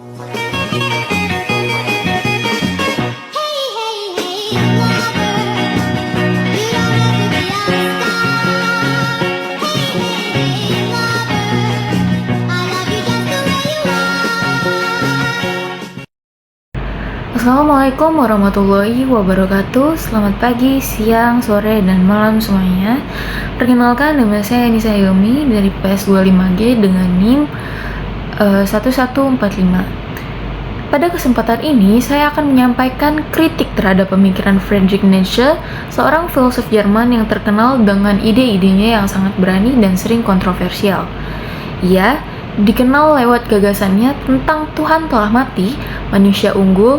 Assalamualaikum warahmatullahi wabarakatuh. Selamat pagi, siang, sore, dan malam semuanya. Perkenalkan, nama saya Nisa Yomi dari PS25G dengan NIM 1145. Pada kesempatan ini, saya akan menyampaikan kritik terhadap pemikiran Friedrich Nietzsche, seorang filsuf Jerman yang terkenal dengan ide-idenya yang sangat berani dan sering kontroversial. Ia dikenal lewat gagasannya tentang Tuhan telah mati, manusia unggul,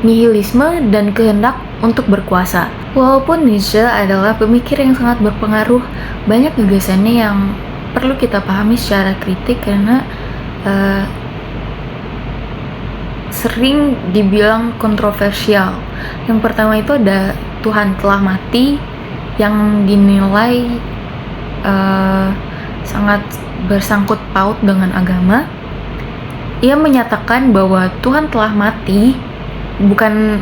nihilisme, dan kehendak untuk berkuasa. Walaupun Nietzsche adalah pemikir yang sangat berpengaruh, banyak gagasannya yang perlu kita pahami secara kritik karena sering dibilang kontroversial. Yang pertama itu ada Tuhan telah mati yang dinilai sangat bersangkut paut dengan agama. Ia menyatakan bahwa Tuhan telah mati bukan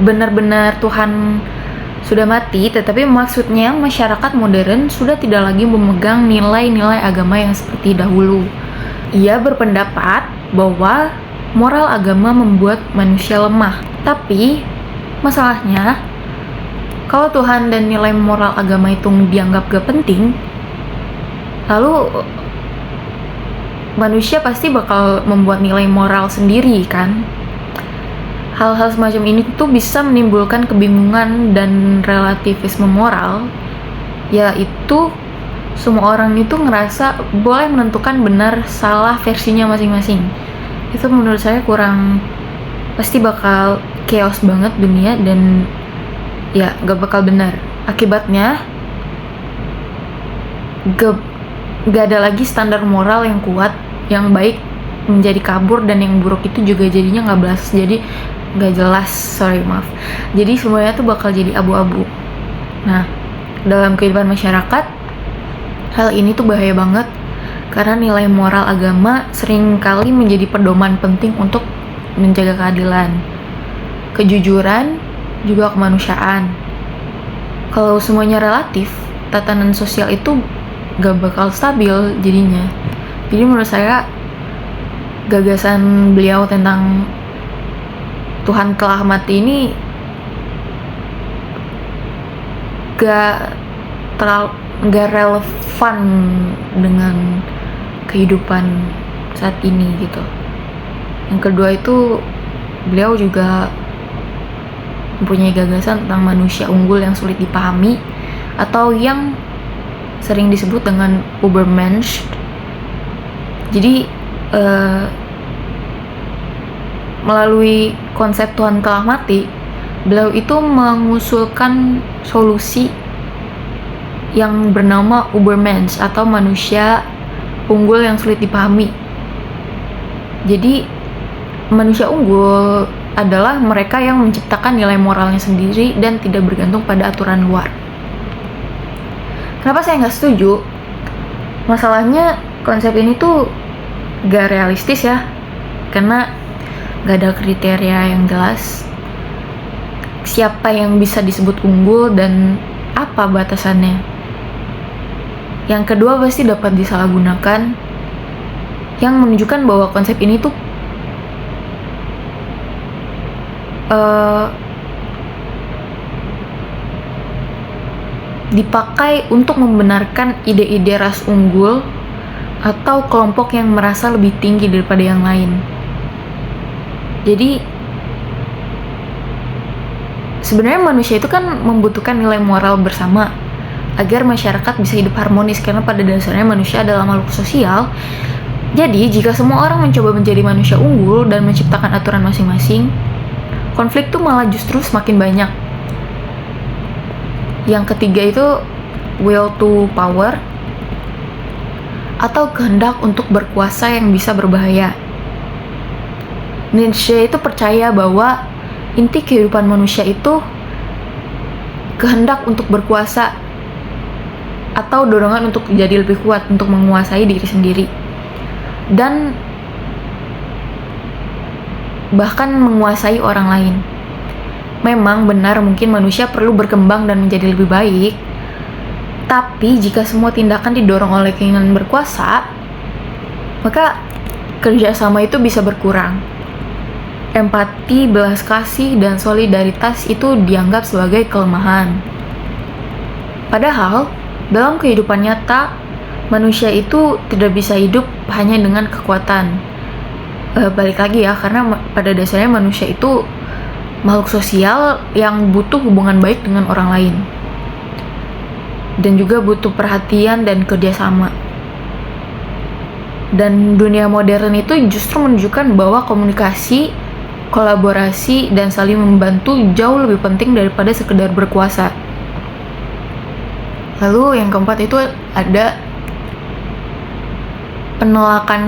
benar-benar Tuhan sudah mati, tetapi maksudnya masyarakat modern sudah tidak lagi memegang nilai-nilai agama yang seperti dahulu. Ia berpendapat bahwa moral agama membuat manusia lemah. Tapi masalahnya, kalau Tuhan dan nilai moral agama itu dianggap gak penting, lalu manusia pasti bakal membuat nilai moral sendiri kan. Hal-hal semacam ini tuh bisa menimbulkan kebingungan dan relativisme moral, yaitu semua orang itu ngerasa boleh menentukan benar salah versinya masing-masing. Itu menurut saya pasti bakal chaos banget dunia dan ya gak bakal benar. Akibatnya gak ada lagi standar moral yang kuat, yang baik menjadi kabur dan yang buruk itu juga jadinya gak belas, jadi gak jelas, jadi semuanya tuh bakal jadi abu-abu. Nah, dalam kehidupan masyarakat, hal ini tuh bahaya banget karena nilai moral agama seringkali menjadi pedoman penting untuk menjaga keadilan, kejujuran, juga kemanusiaan. Kalau semuanya relatif, tatanan sosial itu gak bakal stabil jadinya. Jadi menurut saya gagasan beliau tentang Tuhan telah mati ini gak relevan dengan kehidupan saat ini gitu. Yang kedua itu beliau juga mempunyai gagasan tentang manusia unggul yang sulit dipahami atau yang sering disebut dengan Übermensch. Jadi melalui konsep Tuhan telah mati, beliau itu mengusulkan solusi yang bernama Übermensch atau manusia unggul yang sulit dipahami. Jadi manusia unggul adalah mereka yang menciptakan nilai moralnya sendiri dan tidak bergantung pada aturan luar. Kenapa saya nggak setuju? Masalahnya konsep ini tuh gak realistis ya, karena gak ada kriteria yang jelas siapa yang bisa disebut unggul dan apa batasannya. Yang kedua pasti dapat disalahgunakan, yang menunjukkan bahwa konsep ini tuh dipakai untuk membenarkan ide-ide ras unggul atau kelompok yang merasa lebih tinggi daripada yang lain. Jadi sebenarnya manusia itu kan membutuhkan nilai moral bersama agar masyarakat bisa hidup harmonis, karena pada dasarnya manusia adalah makhluk sosial. Jadi jika semua orang mencoba menjadi manusia unggul dan menciptakan aturan masing-masing, konflik tuh malah justru semakin banyak. Yang ketiga itu will to power atau kehendak untuk berkuasa yang bisa berbahaya. Nietzsche itu percaya bahwa inti kehidupan manusia itu kehendak untuk berkuasa atau dorongan untuk jadi lebih kuat, untuk menguasai diri sendiri. Dan bahkan menguasai orang lain. Memang benar mungkin manusia perlu berkembang dan menjadi lebih baik, tapi jika semua tindakan didorong oleh keinginan berkuasa, maka kerjasama itu bisa berkurang. Empati, belas kasih, dan solidaritas itu dianggap sebagai kelemahan. Padahal, dalam kehidupan nyata, manusia itu tidak bisa hidup hanya dengan kekuatan. Balik lagi ya, karena pada dasarnya manusia itu makhluk sosial yang butuh hubungan baik dengan orang lain. Dan juga butuh perhatian dan kerjasama. Dan dunia modern itu justru menunjukkan bahwa komunikasi, kolaborasi, dan saling membantu jauh lebih penting daripada sekedar berkuasa. Lalu yang keempat itu ada penolakan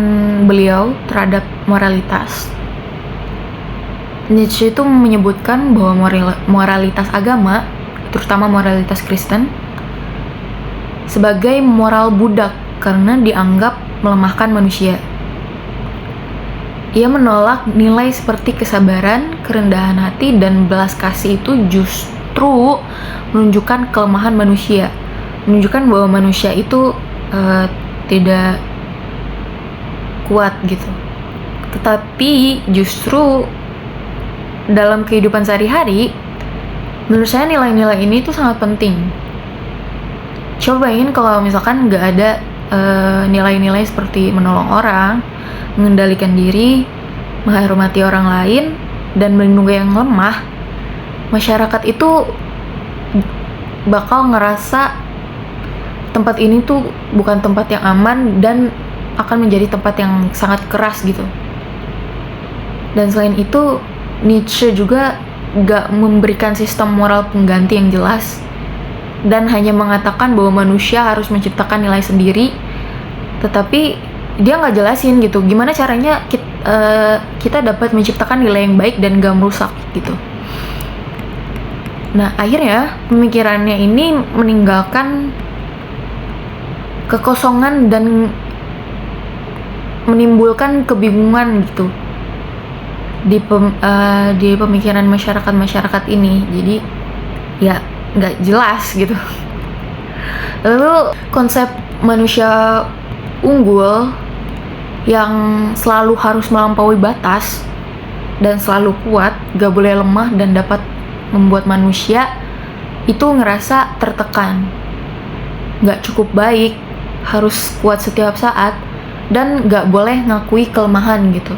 beliau terhadap moralitas. Nietzsche itu menyebutkan bahwa moralitas agama, terutama moralitas Kristen, sebagai moral budak karena dianggap melemahkan manusia. Ia menolak nilai seperti kesabaran, kerendahan hati, dan belas kasih itu justru menunjukkan kelemahan manusia, menunjukkan bahwa manusia itu tidak kuat gitu. Tetapi justru dalam kehidupan sehari-hari, menurut saya nilai-nilai ini tuh sangat penting. Coba bayangin kalau misalkan nggak ada nilai-nilai seperti menolong orang, mengendalikan diri, menghormati orang lain, dan melindungi yang lemah, masyarakat itu bakal ngerasa tempat ini tuh bukan tempat yang aman dan akan menjadi tempat yang sangat keras gitu. Dan selain itu, Nietzsche juga gak memberikan sistem moral pengganti yang jelas dan hanya mengatakan bahwa manusia harus menciptakan nilai sendiri, tetapi dia gak jelasin gitu gimana caranya kita dapat menciptakan nilai yang baik dan gak merusak gitu. Nah, akhirnya pemikirannya ini meninggalkan kekosongan dan menimbulkan kebingungan gitu di pemikiran masyarakat ini. Jadi ya nggak jelas gitu. Lalu konsep manusia unggul yang selalu harus melampaui batas dan selalu kuat, gak boleh lemah, dan dapat membuat manusia itu ngerasa tertekan, gak cukup baik, harus kuat setiap saat, dan gak boleh ngakui kelemahan gitu.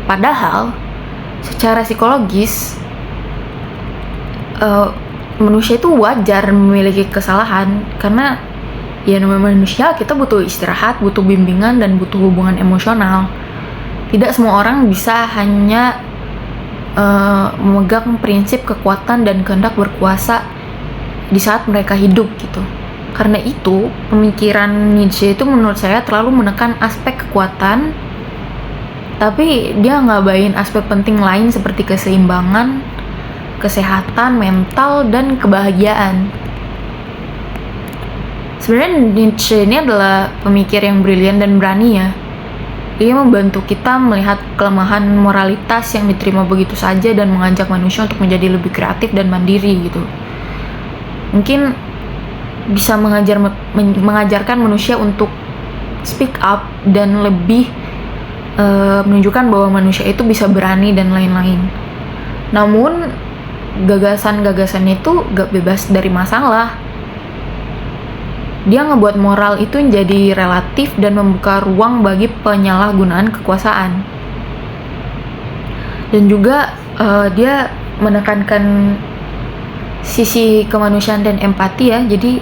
Padahal secara psikologis manusia itu wajar memiliki kesalahan, karena ya namanya manusia, kita butuh istirahat, butuh bimbingan, dan butuh hubungan emosional. Tidak semua orang bisa hanya memegang prinsip kekuatan dan kehendak berkuasa di saat mereka hidup gitu. Karena itu pemikiran Nietzsche itu menurut saya terlalu menekan aspek kekuatan, tapi dia ngabain aspek penting lain seperti keseimbangan, kesehatan mental, dan kebahagiaan. Sebenarnya Nietzsche ini adalah pemikir yang brilian dan berani ya. Dia membantu kita melihat kelemahan moralitas yang diterima begitu saja dan mengajak manusia untuk menjadi lebih kreatif dan mandiri gitu. Mungkin bisa mengajarkan manusia untuk speak up dan lebih menunjukkan bahwa manusia itu bisa berani dan lain-lain. Namun gagasan-gagasannya itu gak bebas dari masalah. Dia ngebuat moral itu menjadi relatif dan membuka ruang bagi penyalahgunaan kekuasaan. Dan juga dia menekankan sisi kemanusiaan dan empati ya. Jadi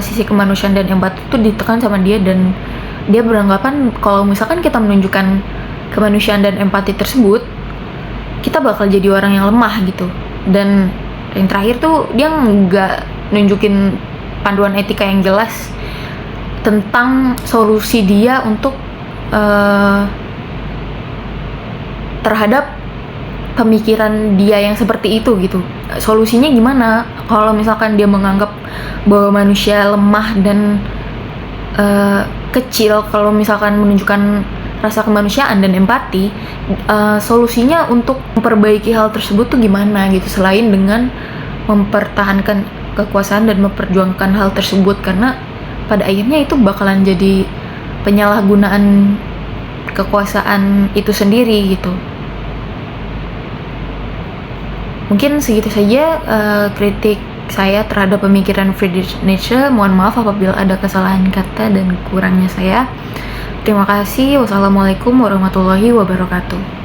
sisi kemanusiaan dan empati itu ditekan sama dia, dan dia beranggapan kalau misalkan kita menunjukkan kemanusiaan dan empati tersebut, kita bakal jadi orang yang lemah gitu. Dan yang terakhir tuh dia nggak nunjukin panduan etika yang jelas tentang solusi dia untuk terhadap pemikiran dia yang seperti itu gitu. Solusinya gimana kalau misalkan dia menganggap bahwa manusia lemah dan kecil kalau misalkan menunjukkan rasa kemanusiaan dan empati, solusinya untuk memperbaiki hal tersebut tuh gimana gitu, selain dengan mempertahankan kekuasaan dan memperjuangkan hal tersebut, karena pada akhirnya itu bakalan jadi penyalahgunaan kekuasaan itu sendiri gitu. Mungkin segitu saja kritik saya terhadap pemikiran Friedrich Nietzsche. Mohon maaf apabila ada kesalahan kata dan kurangnya saya. Terima kasih. Wassalamualaikum warahmatullahi wabarakatuh.